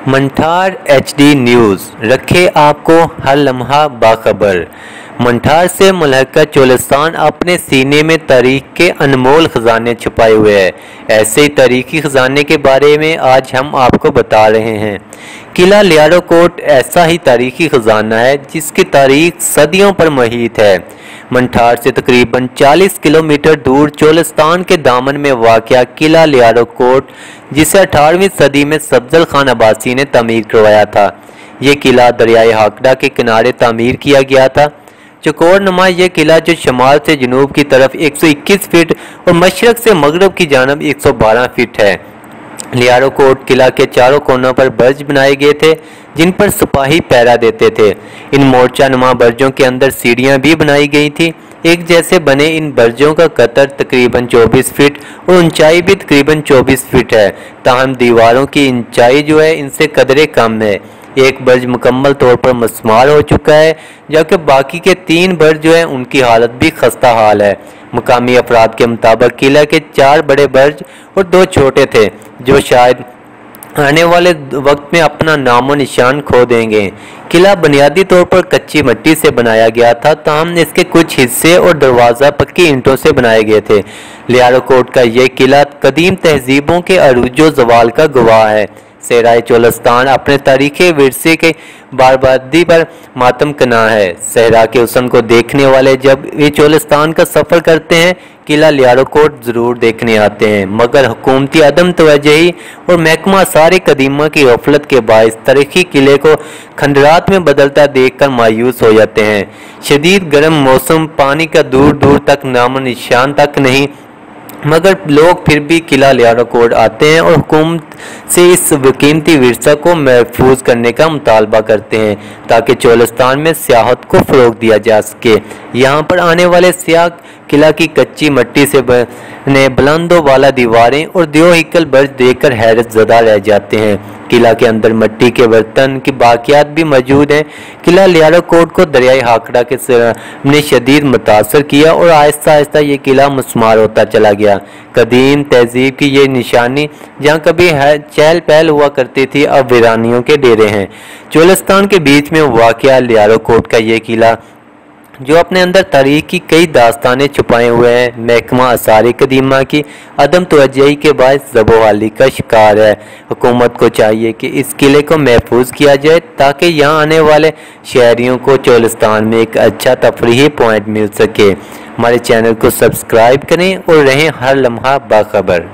Manthar HD news रखे आपको हर लम्हा बाखबर। मंठार से मुल्हका चोलिस्तान अपने सीने में तारीख के अनमोल खजाने छुपाए हुए है। ऐसे ही तारीखी खजाने के बारे में आज हम आपको बता रहे हैं। किला लियारो कोट ऐसा ही तारीखी खजाना है जिसकी तारीख सदियों पर महीत है। मंठार से तकरीबन 40 किलोमीटर दूर चोलिस्तान के दामन में वाक़या किला लियारो कोट, जिसे 18वीं सदी में सफजल खान अब्बासी ने तामीर करवाया था। ये किला दरियाए हाकड़ा के किनारे तामीर किया गया था। चकोर नुमा यह किला जो शमाल से जनूब की तरफ 121 फीट और मशरक से मगरब की जानब 112 फीट है। लियारो कोट किला के चारों कोनों पर बर्ज बनाए गए थे जिन पर सिपाही पहरा देते थे। इन मोर्चा नुमा बर्जों के अंदर सीढ़ियां भी बनाई गई थी। एक जैसे बने इन बर्जों का कतर तकरीबन 24 फीट और ऊंचाई भी तकरीबन 24 फीट है। ताहम दीवारों की ऊंचाई जो है इनसे कदरे कम है। एक बर्ज मुकम्मल तौर पर मस्मार हो चुका है, जबकि बाकी के 3 बर्ज जो है उनकी हालत भी खस्ता हाल है। मुकामी अफराद के मुताबिक किला के 4 बड़े बर्ज और 2 छोटे थे जो शायद आने वाले वक्त में अपना नामो निशान खो देंगे। किला बुनियादी तौर पर कच्ची मिट्टी से बनाया गया था, ताहम इसके कुछ हिस्से और दरवाज़ा पक्की ईंटों से बनाए गए थे। लियारो कोट का यह किला कदीम तहजीबों के अरूजो जवाल का गवाह है। सहराए चोलिस्तान अपने तारीखी विरसे के बर्बादी पर मातम कना है। सहरा के हुस्न को देखने वाले जब वे चोलिस्तान का सफ़र करते हैं, किला लियारो कोट ज़रूर देखने आते हैं, मगर हुकूमती अदम तवज्जोही और महकमा सारे कदीमा की गफलत के बायस तारीखी किले को खंडरात में बदलता देखकर मायूस हो जाते हैं। शदीद गर्म मौसम, पानी का दूर दूर तक नामो निशान तक नहीं, मगर लोग फिर भी किला लियारो कोट आते हैं और हुकूमत से इस कीमती विरसा को महफूज करने का मुतालबा करते हैं ताकि चोलिस्तान में सियाहत को फ़रोग दिया जा सके। यहाँ पर आने वाले सियाह किला की कच्ची मिट्टी से बने बुलंदों वाला दीवारें और दियो हिकल बर्ज देखकर हैरत ज़दा रह जाते हैं। किला के अंदर मिट्टी के बर्तन की बाकियात भी मौजूद हैं। किला लियारो कोट को दरियाई हाकड़ा के ने शदीद मुतासर किया और आहिस्ता आहिस्ता ये किला मुस्मार होता चला गया। कदीम तहजीब की ये निशानी जहाँ कभी चहल पहल हुआ करती थी, अब वीरानियों के डेरे हैं। चोलिस्तान के बीच में वाक़या लियारो कोट का ये किला जो अपने अंदर तारीख की कई दास्तानें छुपाए हुए हैं, महकमा आसार कदीमा की अदम तवज्जोही के बायस ज़बोहाली का शिकार है। हुकूमत को चाहिए कि इस किले को महफूज किया जाए ताकि यहाँ आने वाले शहरियों को चोलिस्तान में एक अच्छा तफरीही पॉइंट मिल सके। हमारे चैनल को सब्सक्राइब करें और रहें हर लम्हा बाखबर।